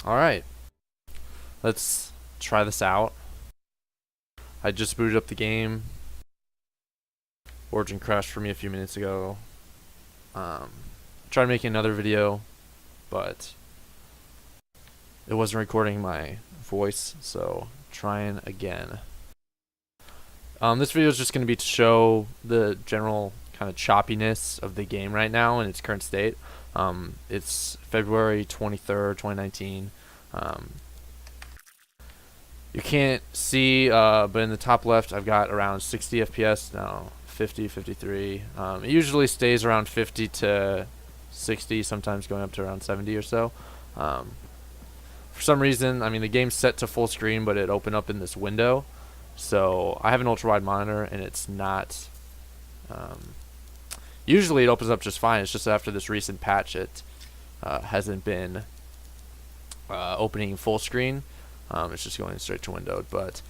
Alright, let's try this out. I just booted up the game. Origin crashed for me a few minutes ago. Tried making another video, but it wasn't recording my voice, so trying again. This video is just going to be to show the general kind of choppiness of the game right now in its current state. It's February 23rd, 2019. You can't see, but in the top left I've got around 60 FPS now, 50, 53. It usually stays around 50 to 60, sometimes going up to around 70 or so. For some reason, I mean, the game's set to full screen, but it opened up in this window. So I have an ultra wide monitor, and it's not. Usually it opens up just fine. It's just after this recent patch, it hasn't been opening full screen. It's just going straight to windowed. But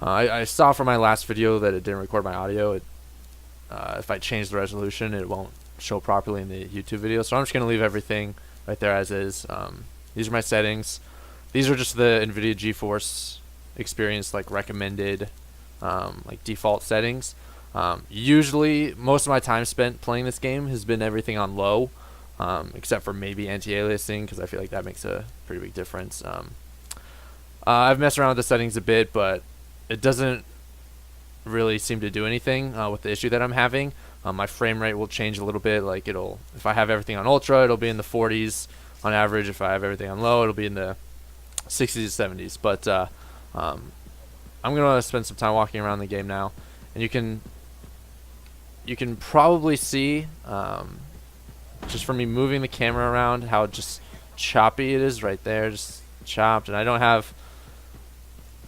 I saw from my last video that it didn't record my audio. If I change the resolution, it won't show properly in the YouTube video. So I'm just going to leave everything right there as is. These are my settings. These are just the NVIDIA GeForce Experience like recommended like default settings. Usually most of my time spent playing this game has been everything on low, except for maybe anti-aliasing, because I feel like that makes a pretty big difference. I've messed around with the settings a bit, but it doesn't really seem to do anything with the issue that I'm having. My frame rate will change a little bit. Like if I have everything on ultra, it'll be in the 40s on average. If I have everything on low, it'll be in the 60s to 70s. But I'm gonna spend some time walking around the game now, and you can probably see just from me moving the camera around how just choppy it is right there, just chopped. And I don't have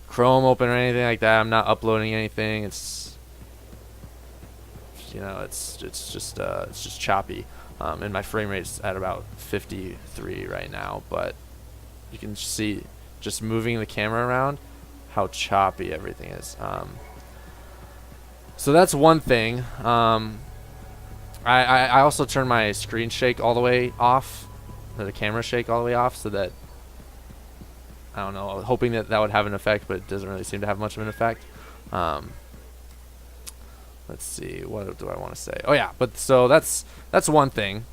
Chrome open or anything like that. I'm not uploading anything. It's it's just choppy, and my frame rate's at about 53 right now. But you can see just moving the camera around how choppy everything is. So that's one thing. I also turned my screen shake all the way off, the camera shake all the way off, so that, I don't know, hoping that would have an effect, but it doesn't really seem to have much of an effect. Let's see, what do I want to say? Oh yeah, but so that's one thing.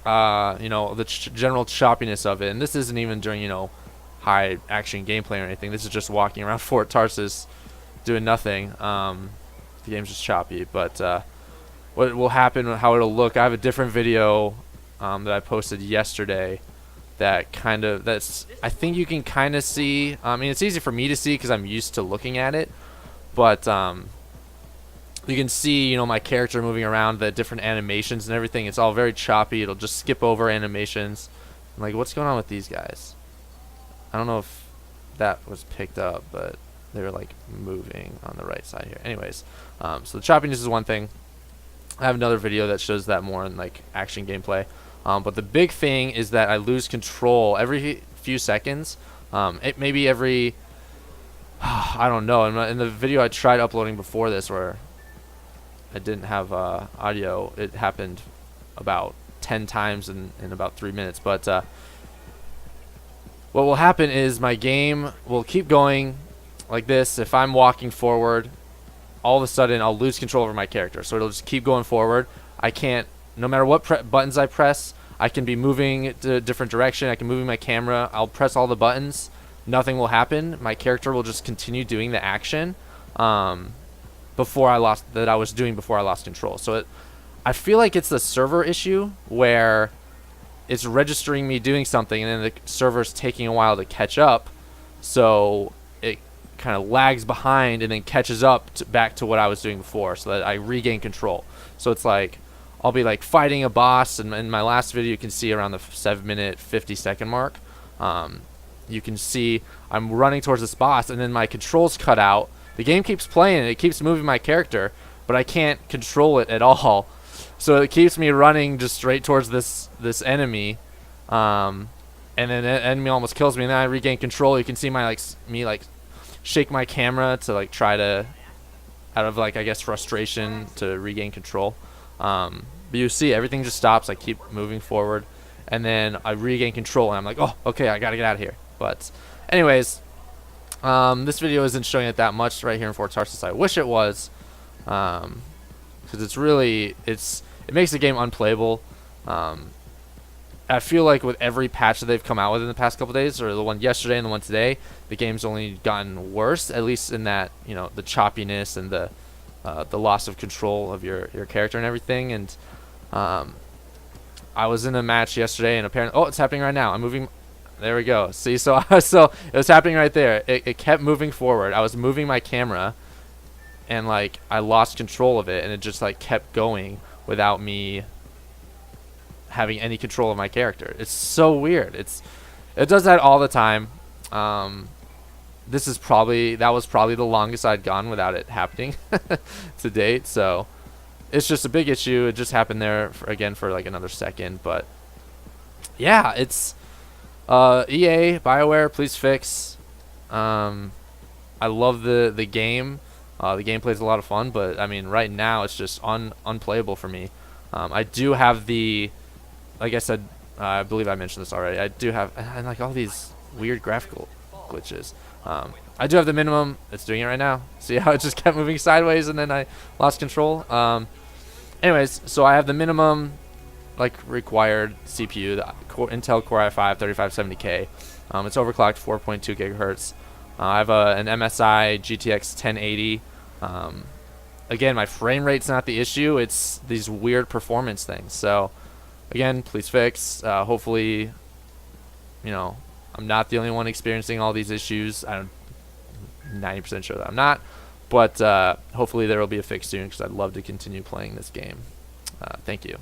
The general choppiness of it, and this isn't even during high action gameplay or anything. This is just walking around Fort Tarsis doing nothing. The game's just choppy, but what will happen, how it'll look, I have a different video that I posted yesterday that I think you can kind of see. I mean, it's easy for me to see because I'm used to looking at it, but you can see my character moving around, the different animations and everything. It's all very choppy. It'll just skip over animations. I'm like, what's going on with these guys? I don't know if that was picked up, but they were like moving on the right side here. Anyways, so the choppiness is one thing. I have another video that shows that more in like action gameplay. But the big thing is that I lose control every few seconds. Maybe every I don't know. In the video I tried uploading before this, where I didn't have audio, it happened about 10 times in about 3 minutes. But what will happen is my game will keep going like this. If I'm walking forward, all of a sudden I'll lose control over my character, so it'll just keep going forward. I can't, no matter what buttons I press, I can be moving to a different direction. I can move my camera. I'll press all the buttons. Nothing will happen. My character will just continue doing the action I was doing before I lost control. So I feel like it's the server issue where it's registering me doing something, and then the server's taking a while to catch up. So it kind of lags behind and then catches up back to what I was doing before, so that I regain control. So it's like I'll be like fighting a boss, and in my last video you can see around the 7-minute 50-second mark, you can see I'm running towards this boss, and then my controls cut out. The game keeps playing and it keeps moving my character, but I can't control it at all. So it keeps me running just straight towards this enemy, and then the enemy almost kills me, and then I regain control. You can see my me shake my camera to try to, out of I guess frustration, to regain control. But you see everything just stops. I keep moving forward, and then I regain control, and I'm like, oh, okay, I gotta get out of here. But anyways, this video isn't showing it that much right here in Fort Tarsis. I wish it was, because it makes the game unplayable. I feel like with every patch that they've come out with in the past couple days, or the one yesterday and the one today, the game's only gotten worse. At least in that, the choppiness and the loss of control of your character and everything. And I was in a match yesterday, and apparently, it's happening right now. I'm moving. There we go. See, so so it was happening right there. It kept moving forward. I was moving my camera, and like I lost control of it, and it just like kept going without me having any control of my character. It's so weird. It does that all the time. That was probably the longest I'd gone without it happening to date. So it's just a big issue. It just happened there for like another second. But yeah, it's EA, BioWare, please fix. I love the game. The gameplay is a lot of fun, but I mean right now it's just unplayable for me. I do have like I said, I believe I mentioned this already. I do have, and like all these weird graphical glitches. I do have the minimum. It's doing it right now. See how it just kept moving sideways and then I lost control. Anyways, so I have the minimum, like required CPU, the Intel Core i5 3570K. It's overclocked 4.2 gigahertz. I have an MSI GTX 1080. Again, my frame rate's not the issue. It's these weird performance things. So again, please fix. Hopefully, I'm not the only one experiencing all these issues. I'm 90% sure that I'm not. But hopefully there will be a fix soon, because I'd love to continue playing this game. Thank you.